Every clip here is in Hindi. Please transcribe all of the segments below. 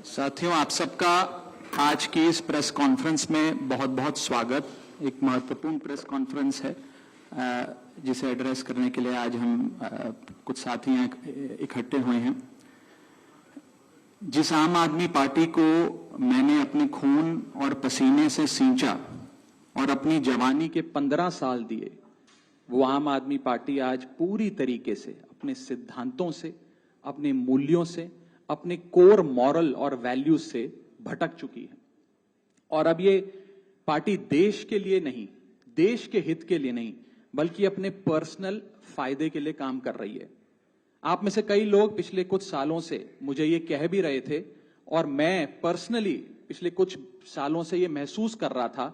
साथियों, आप सबका आज की इस प्रेस कॉन्फ्रेंस में बहुत बहुत स्वागत। एक महत्वपूर्ण प्रेस कॉन्फ्रेंस है जिसे एड्रेस करने के लिए आज हम कुछ साथी इकट्ठे हुए हैं। जिस आम आदमी पार्टी को मैंने अपने खून और पसीने से सींचा और अपनी जवानी के 15 साल दिए, वो आम आदमी पार्टी आज पूरी तरीके से अपने सिद्धांतों से, अपने मूल्यों से, अपने कोर मॉरल और वैल्यूज से भटक चुकी है। और अब ये पार्टी देश के लिए नहीं, देश के हित के लिए नहीं, बल्कि अपने पर्सनल फायदे के लिए काम कर रही है। आप में से कई लोग पिछले कुछ सालों से मुझे ये कह भी रहे थे, और मैं पर्सनली पिछले कुछ सालों से ये महसूस कर रहा था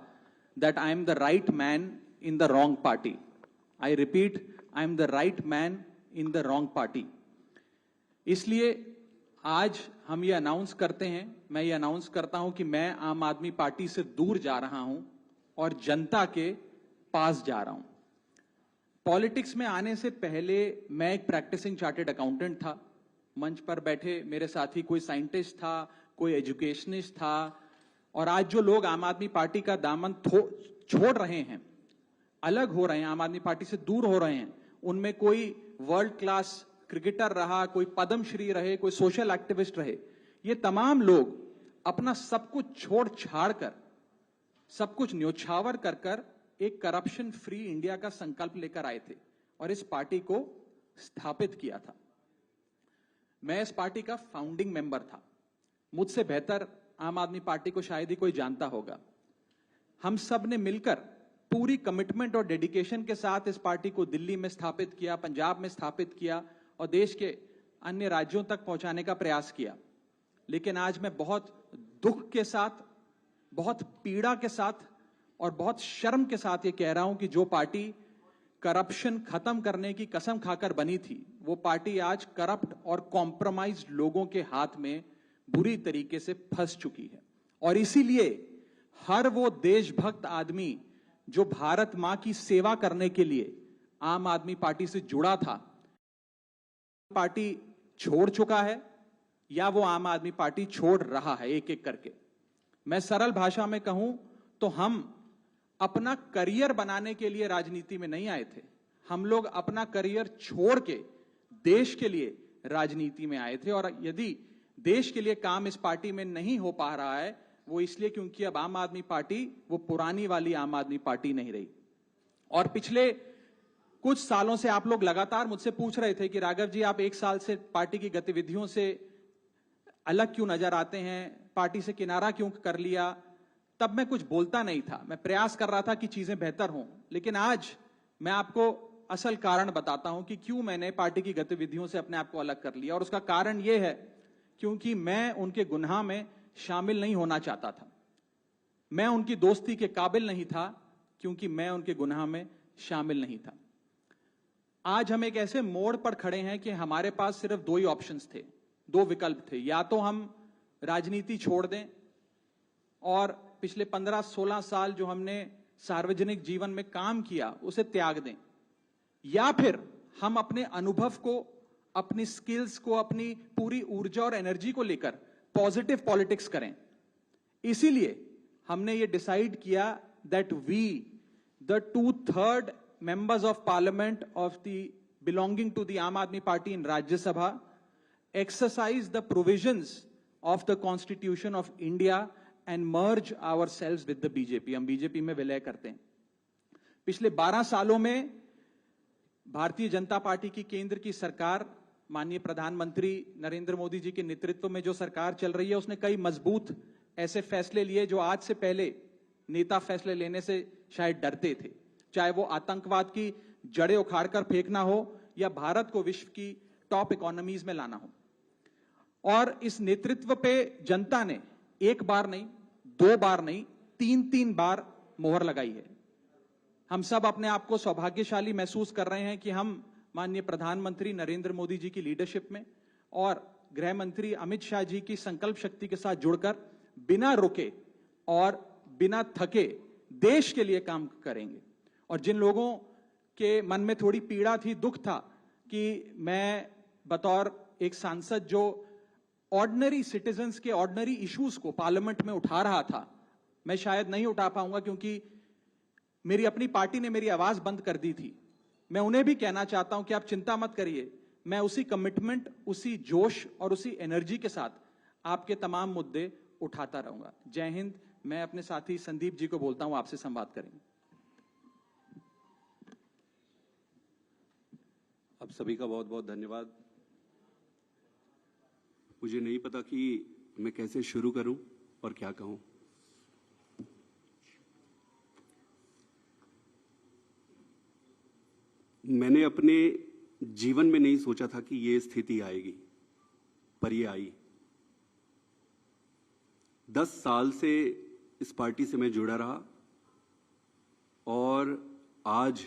that I am the right man in the wrong party. I repeat, I am the right man in the wrong party. इसलिए आज हम ये अनाउंस करते हैं, मैं ये अनाउंस करता हूं कि मैं आम आदमी पार्टी से दूर जा रहा हूं और जनता के पास जा रहा हूं। पॉलिटिक्स में आने से पहले मैं एक प्रैक्टिसिंग चार्टर्ड अकाउंटेंट था। मंच पर बैठे मेरे साथी कोई साइंटिस्ट था, कोई एजुकेशनिस्ट था, और आज जो लोग आम आदमी पार्टी का दामन छोड़ रहे हैं, अलग हो रहे हैं, आम आदमी पार्टी से दूर हो रहे हैं, उनमें कोई वर्ल्ड क्लास क्रिकेटर रहा, कोई पद्मश्री रहे, कोई सोशल एक्टिविस्ट रहे। ये तमाम लोग अपना सब कुछ छोड़ छाड़ कर, सब कुछ न्योछावर कर कर एक करप्शन फ्री इंडिया का संकल्प लेकर आए थे और इस पार्टी को स्थापित किया था। मैं इस पार्टी का फाउंडिंग मेंबर था। मुझसे बेहतर आम आदमी पार्टी को शायद ही कोई जानता होगा। हम सब ने मिलकर पूरी कमिटमेंट और डेडिकेशन के साथ इस पार्टी को दिल्ली में स्थापित किया, पंजाब में स्थापित किया और देश के अन्य राज्यों तक पहुंचाने का प्रयास किया। लेकिन आज मैं बहुत दुख के साथ, बहुत पीड़ा के साथ और बहुत शर्म के साथ ये कह रहा हूं कि जो पार्टी करप्शन खत्म करने की कसम खाकर बनी थी, वो पार्टी आज करप्ट और कॉम्प्रोमाइज्ड लोगों के हाथ में बुरी तरीके से फंस चुकी है। और इसीलिए हर वो देशभक्त आदमी जो भारत मां की सेवा करने के लिए आम आदमी पार्टी से जुड़ा था, पार्टी छोड़ चुका है या वो आम आदमी पार्टी छोड़ रहा है, एक एक करके। मैं सरल भाषा में कहूं तो हम अपना करियर बनाने के लिए राजनीति में नहीं आए थे। हम लोग अपना करियर छोड़ के देश के लिए राजनीति में आए थे। और यदि देश के लिए काम इस पार्टी में नहीं हो पा रहा है, वो इसलिए क्योंकि अब आम आदमी पार्टी वो पुरानी वाली आम आदमी पार्टी नहीं रही। और पिछले कुछ सालों से आप लोग लगातार मुझसे पूछ रहे थे कि राघव जी, आप एक साल से पार्टी की गतिविधियों से अलग क्यों नजर आते हैं, पार्टी से किनारा क्यों कर लिया। तब मैं कुछ बोलता नहीं था, मैं प्रयास कर रहा था कि चीजें बेहतर हों। लेकिन आज मैं आपको असल कारण बताता हूं कि क्यों मैंने पार्टी की गतिविधियों से अपने आप को अलग कर लिया। और उसका कारण यह है क्योंकि मैं उनके गुनाह में शामिल नहीं होना चाहता था। मैं उनकी दोस्ती के काबिल नहीं था क्योंकि मैं उनके गुनाह में शामिल नहीं था। आज हम एक ऐसे मोड़ पर खड़े हैं कि हमारे पास सिर्फ दो ही ऑप्शंस थे, दो विकल्प थे। या तो हम राजनीति छोड़ दें और पिछले 15-16 साल जो हमने सार्वजनिक जीवन में काम किया उसे त्याग दें, या फिर हम अपने अनुभव को, अपनी स्किल्स को, अपनी पूरी ऊर्जा और एनर्जी को लेकर पॉजिटिव पॉलिटिक्स करें। इसीलिए हमने ये डिसाइड किया that we, the 2/3 members of parliament of the belonging to the Aam Aadmi Party in Rajya Sabha exercise the provisions of the Constitution of India and merge ourselves with the BJP। हम बीजेपी में विलय करते हैं। पिछले 12 सालों में भारतीय जनता पार्टी की केंद्र की सरकार, माननीय प्रधानमंत्री नरेंद्र मोदी जी के नेतृत्व में जो सरकार चल रही है, उसने कई मजबूत ऐसे फैसले लिए जो आज से पहले नेता फैसले लेने से शायद डरते थे। चाहे वो आतंकवाद की जड़ें उखाड़कर फेंकना हो या भारत को विश्व की टॉप इकोनॉमीज में लाना हो। और इस नेतृत्व पे जनता ने एक बार नहीं, दो बार नहीं, 3-3 बार मोहर लगाई है। हम सब अपने आप को सौभाग्यशाली महसूस कर रहे हैं कि हम माननीय प्रधानमंत्री नरेंद्र मोदी जी की लीडरशिप में और गृह मंत्री अमित शाह जी की संकल्प शक्ति के साथ जुड़कर बिना रुके और बिना थके देश के लिए काम करेंगे। और जिन लोगों के मन में थोड़ी पीड़ा थी, दुख था कि मैं बतौर एक सांसद जो ऑर्डिनरी सिटीजन्स के ऑर्डिनरी इश्यूज को पार्लियामेंट में उठा रहा था, मैं शायद नहीं उठा पाऊंगा क्योंकि मेरी अपनी पार्टी ने मेरी आवाज बंद कर दी थी। मैं उन्हें भी कहना चाहता हूं कि आप चिंता मत करिए, मैं उसी कमिटमेंट, उसी जोश और उसी एनर्जी के साथ आपके तमाम मुद्दे उठाता रहूंगा। जय हिंद। मैं अपने साथी संदीप जी को बोलता हूं, आपसे संवाद करेंगे। आप सभी का बहुत बहुत धन्यवाद। मुझे नहीं पता कि मैं कैसे शुरू करूं और क्या कहूं। मैंने अपने जीवन में नहीं सोचा था कि ये स्थिति आएगी, पर ये आई। 10 साल से इस पार्टी से मैं जुड़ा रहा और आज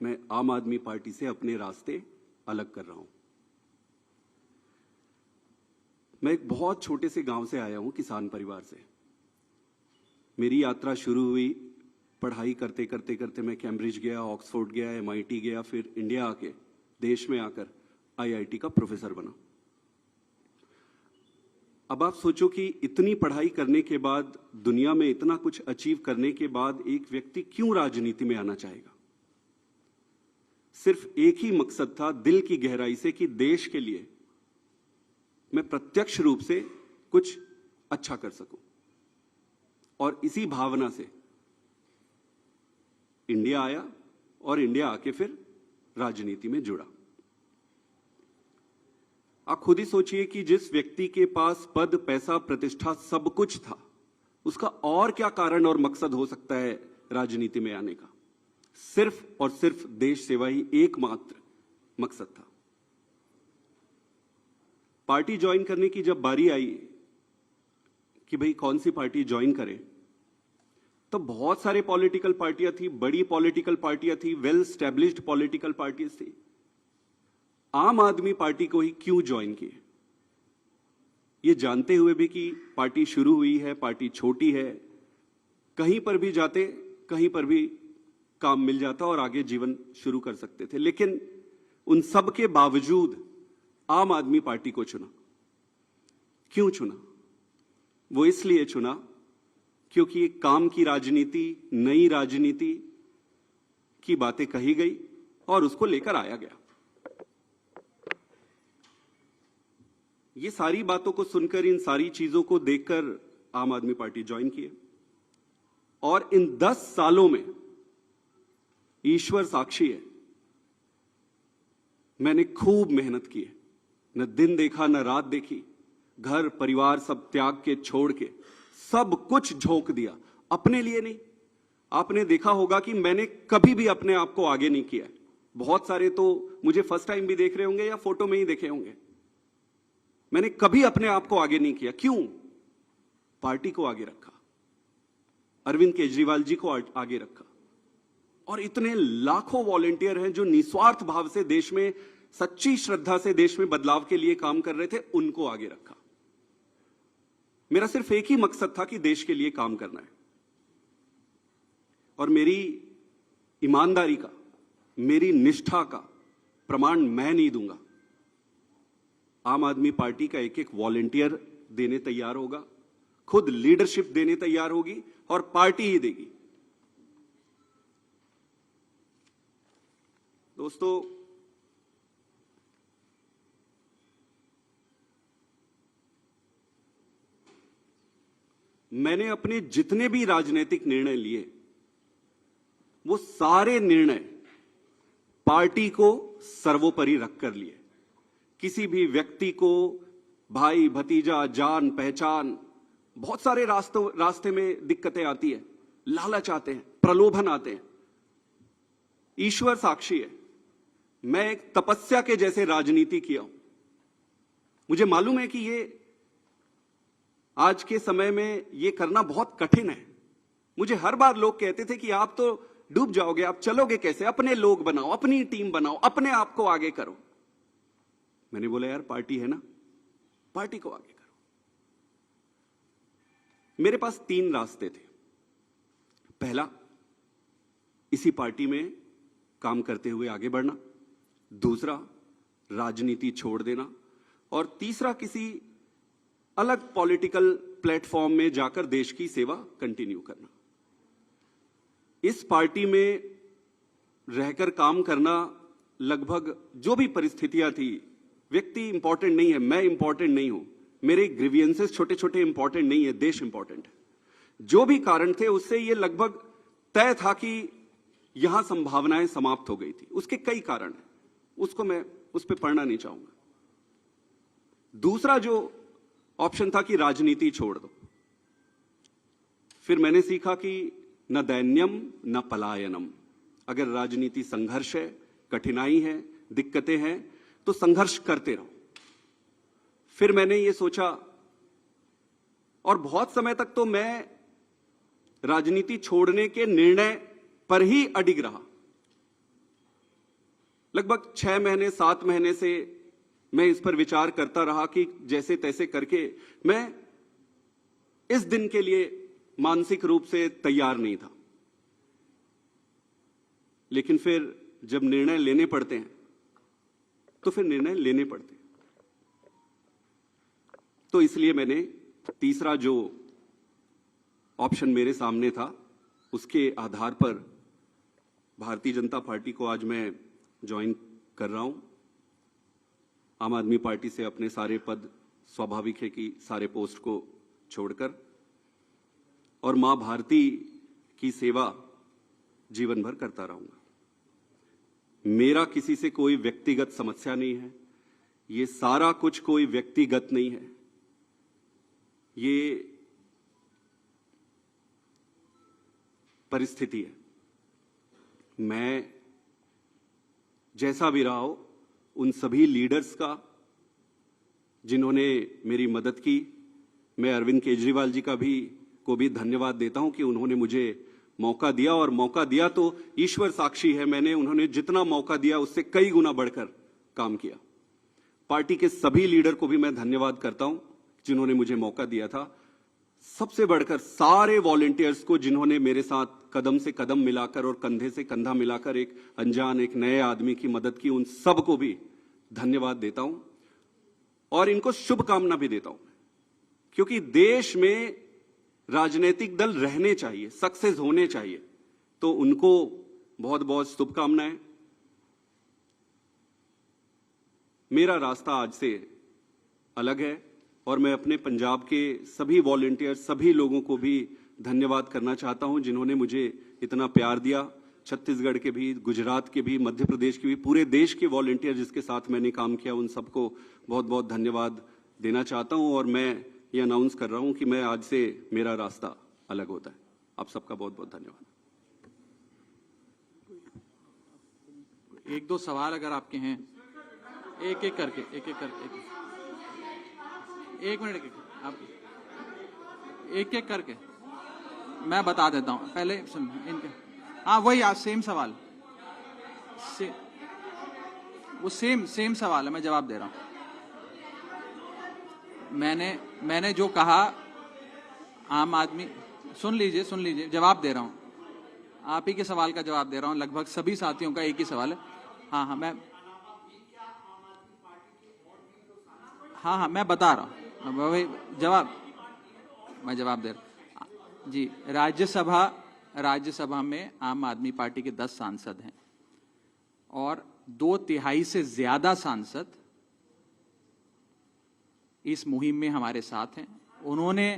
मैं आम आदमी पार्टी से अपने रास्ते अलग कर रहा हूं। मैं एक बहुत छोटे से गांव से आया हूं, किसान परिवार से। मेरी यात्रा शुरू हुई पढ़ाई करते करते करते। मैं कैम्ब्रिज गया, ऑक्सफोर्ड गया, MIT गया, फिर इंडिया आके, देश में आकर IIT का प्रोफेसर बना। अब आप सोचो कि इतनी पढ़ाई करने के बाद, दुनिया में इतना कुछ अचीव करने के बाद एक व्यक्ति क्यों राजनीति में आना चाहेगा? सिर्फ एक ही मकसद था दिल की गहराई से कि देश के लिए मैं प्रत्यक्ष रूप से कुछ अच्छा कर सकूं। और इसी भावना से इंडिया आया और इंडिया आके फिर राजनीति में जुड़ा। आप खुद ही सोचिए कि जिस व्यक्ति के पास पद, पैसा, प्रतिष्ठा सब कुछ था, उसका और क्या कारण और मकसद हो सकता है राजनीति में आने का? सिर्फ और सिर्फ देश सेवा ही एकमात्र मकसद था। पार्टी ज्वाइन करने की जब बारी आई कि भाई कौन सी पार्टी ज्वाइन करें, तो बहुत सारे पॉलिटिकल पार्टियां थी, बड़ी पॉलिटिकल पार्टियां थी, वेल स्टैब्लिश्ड पॉलिटिकल पार्टीज थी। आम आदमी पार्टी को ही क्यों ज्वाइन किए? ये जानते हुए भी कि पार्टी शुरू हुई है, पार्टी छोटी है, कहीं पर भी जाते, कहीं पर भी काम मिल जाता और आगे जीवन शुरू कर सकते थे। लेकिन उन सब के बावजूद आम आदमी पार्टी को चुना। क्यों चुना? वो इसलिए चुना क्योंकि एक काम की राजनीति, नई राजनीति की बातें कही गई और उसको लेकर आया गया। ये सारी बातों को सुनकर, इन सारी चीजों को देखकर आम आदमी पार्टी ज्वाइन किए। और इन 10 सालों में ईश्वर साक्षी है, मैंने खूब मेहनत की है। न दिन देखा, न रात देखी। घर परिवार सब त्याग के, छोड़ के, सब कुछ झोंक दिया। अपने लिए नहीं। आपने देखा होगा कि मैंने कभी भी अपने आप को आगे नहीं किया। बहुत सारे तो मुझे फर्स्ट टाइम भी देख रहे होंगे या फोटो में ही देखे होंगे। मैंने कभी अपने आप को आगे नहीं किया। क्यों? पार्टी को आगे रखा, अरविंद केजरीवाल जी को आगे रखा। और इतने लाखों वॉलंटियर हैं जो निस्वार्थ भाव से देश में, सच्ची श्रद्धा से देश में बदलाव के लिए काम कर रहे थे, उनको आगे रखा। मेरा सिर्फ एक ही मकसद था कि देश के लिए काम करना है। और मेरी ईमानदारी का, मेरी निष्ठा का प्रमाण मैं नहीं दूंगा। आम आदमी पार्टी का एक एक वॉलंटियर देने तैयार होगा, खुद लीडरशिप देने तैयार होगी और पार्टी ही देगी। दोस्तों, मैंने अपने जितने भी राजनीतिक निर्णय लिए, वो सारे निर्णय पार्टी को सर्वोपरि रखकर लिए। किसी भी व्यक्ति को भाई, भतीजा, जान पहचान, बहुत सारे रास्ते में दिक्कतें आती है, लालच आते हैं, प्रलोभन आते हैं। ईश्वर साक्षी है, मैं एक तपस्या के जैसे राजनीति किया हूं। मुझे मालूम है कि ये आज के समय में ये करना बहुत कठिन है। मुझे हर बार लोग कहते थे कि आप तो डूब जाओगे, आप चलोगे कैसे? अपने लोग बनाओ, अपनी टीम बनाओ, अपने आप को आगे करो। मैंने बोला यार, पार्टी है ना, पार्टी को आगे करो। मेरे पास 3 रास्ते थे। पहला, इसी पार्टी में काम करते हुए आगे बढ़ना। दूसरा, राजनीति छोड़ देना। और तीसरा किसी अलग पॉलिटिकल प्लेटफॉर्म में जाकर देश की सेवा कंटिन्यू करना। इस पार्टी में रहकर काम करना, लगभग जो भी परिस्थितियां थी, व्यक्ति इंपॉर्टेंट नहीं है, मैं इंपॉर्टेंट नहीं हूं, मेरे ग्रीवियंसेस छोटे छोटे इंपॉर्टेंट नहीं है, देश इंपॉर्टेंट है। जो भी कारण थे उससे ये लगभग तय था कि यहां संभावनाएं समाप्त हो गई थी। उसके कई कारण हैं, उसको मैं उस पर पढ़ना नहीं चाहूंगा। दूसरा जो ऑप्शन था कि राजनीति छोड़ दो। फिर मैंने सीखा कि न दैन्यम न पलायनम। अगर राजनीति संघर्ष है, कठिनाई है, दिक्कतें हैं, तो संघर्ष करते रहो। फिर मैंने ये सोचा, और बहुत समय तक तो मैं राजनीति छोड़ने के निर्णय पर ही अडिग रहा। लगभग 6 महीने 7 महीने से मैं इस पर विचार करता रहा कि जैसे तैसे करके मैं इस दिन के लिए मानसिक रूप से तैयार नहीं था। लेकिन फिर जब निर्णय लेने पड़ते हैं तो फिर निर्णय लेने पड़ते हैं। तो इसलिए मैंने तीसरा जो ऑप्शन मेरे सामने था, उसके आधार पर भारतीय जनता पार्टी को आज मैं ज्वाइन कर रहा हूं। आम आदमी पार्टी से अपने सारे पद, स्वाभाविक है कि सारे पोस्ट को छोड़कर, और मां भारती की सेवा जीवन भर करता रहूंगा। मेरा किसी से कोई व्यक्तिगत समस्या नहीं है। ये सारा कुछ कोई व्यक्तिगत नहीं है। ये परिस्थिति है। मैं जैसा भी रहा हो, उन सभी लीडर्स का जिन्होंने मेरी मदद की, मैं अरविंद केजरीवाल जी को भी धन्यवाद देता हूं कि उन्होंने मुझे मौका दिया, और मौका दिया तो ईश्वर साक्षी है, मैंने उन्होंने जितना मौका दिया उससे कई गुना बढ़कर काम किया। पार्टी के सभी लीडर को भी मैं धन्यवाद करता हूं जिन्होंने मुझे मौका दिया था। सबसे बढ़कर सारे वॉलंटियर्स को जिन्होंने मेरे साथ कदम से कदम मिलाकर और कंधे से कंधा मिलाकर एक अनजान, एक नए आदमी की मदद की, उन सबको भी धन्यवाद देता हूं और इनको शुभकामना भी देता हूं, क्योंकि देश में राजनीतिक दल रहने चाहिए, सक्सेस होने चाहिए। तो उनको बहुत बहुत शुभकामनाएं। मेरा रास्ता आज से अलग है और मैं अपने पंजाब के सभी वॉलंटियर, सभी लोगों को भी धन्यवाद करना चाहता हूं जिन्होंने मुझे इतना प्यार दिया। छत्तीसगढ़ के भी, गुजरात के भी, मध्य प्रदेश के भी, पूरे देश के वॉलंटियर जिसके साथ मैंने काम किया, उन सबको बहुत बहुत धन्यवाद देना चाहता हूं। और मैं ये अनाउंस कर रहा हूं कि मैं आज से मेरा रास्ता अलग होता है। आप सबका बहुत बहुत धन्यवाद। एक दो सवाल अगर आपके हैं, एक एक करके एक मिनट, आप एक एक करके मैं बता देता हूं। पहले सुन इनके, हाँ वही आज सेम सवाल, वो सेम सवाल है, मैं जवाब दे रहा हूं। मैंने जो कहा, आम आदमी, सुन लीजिए, जवाब दे रहा हूं। आप ही के सवाल का जवाब दे रहा हूं। लगभग सभी साथियों का एक ही सवाल है। हाँ मैं बता रहा हूं, वही मैं जवाब दे रहा हूं जी। राज्यसभा में आम आदमी पार्टी के 10 सांसद हैं और 2/3 से ज्यादा सांसद इस मुहिम में हमारे साथ हैं। उन्होंने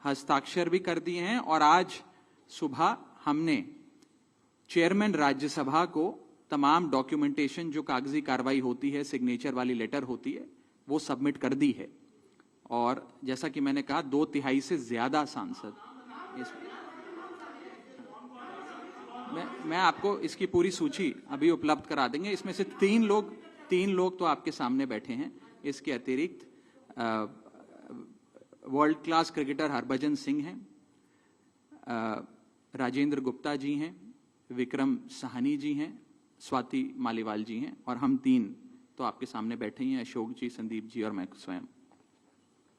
हस्ताक्षर भी कर दिए हैं और आज सुबह हमने चेयरमैन राज्यसभा को तमाम डॉक्यूमेंटेशन, जो कागजी कार्रवाई होती है, सिग्नेचर वाली लेटर होती है, वो सबमिट कर दी है। और जैसा कि मैंने कहा, 2/3 से ज्यादा सांसद मैं आपको इसकी पूरी सूची अभी उपलब्ध करा देंगे। इसमें से 3 लोग तो आपके सामने बैठे हैं। इसके अतिरिक्त world class cricketer Harbhajan Singh हैं, राजेंद्र गुप्ता जी हैं, विक्रम साहनी जी हैं, स्वाति मालीवाल जी हैं, और हम 3 तो आपके सामने बैठे ही हैं, अशोक जी, संदीप जी और मैं स्वयं।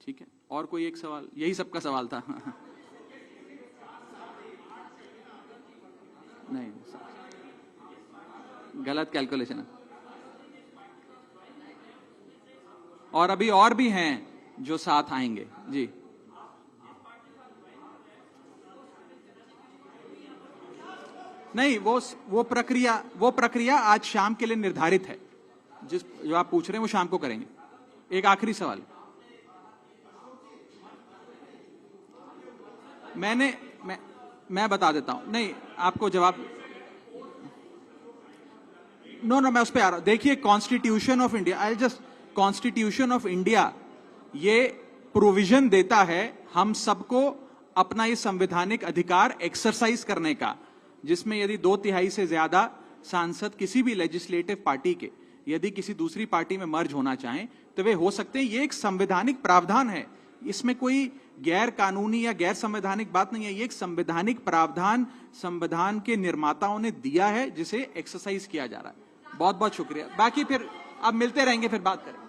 ठीक है, और कोई एक सवाल? यही सबका सवाल था। नहीं, गलत कैलकुलेशन है। और अभी और भी हैं जो साथ आएंगे। जी, नहीं, वो प्रक्रिया आज शाम के लिए निर्धारित है। जो आप पूछ रहे हैं वो शाम को करेंगे। एक आखिरी सवाल, मैं बता देता हूं। नहीं, आपको जवाब, नो, मैं उस पर आ रहा हूं। देखिए, कॉन्स्टिट्यूशन ऑफ इंडिया ये प्रोविजन देता है हम सबको अपना ये संवैधानिक अधिकार एक्सरसाइज करने का, जिसमें यदि 2/3 से ज्यादा सांसद किसी भी लेजिस्लेटिव पार्टी के यदि किसी दूसरी पार्टी में मर्ज होना चाहें तो वे हो सकते हैं। ये एक संवैधानिक प्रावधान है, इसमें कोई गैर कानूनी या गैर संवैधानिक बात नहीं है। ये एक संवैधानिक प्रावधान संविधान के निर्माताओं ने दिया है, जिसे एक्सरसाइज किया जा रहा है। बहुत बहुत शुक्रिया। बाकी फिर अब मिलते रहेंगे, फिर बात करें।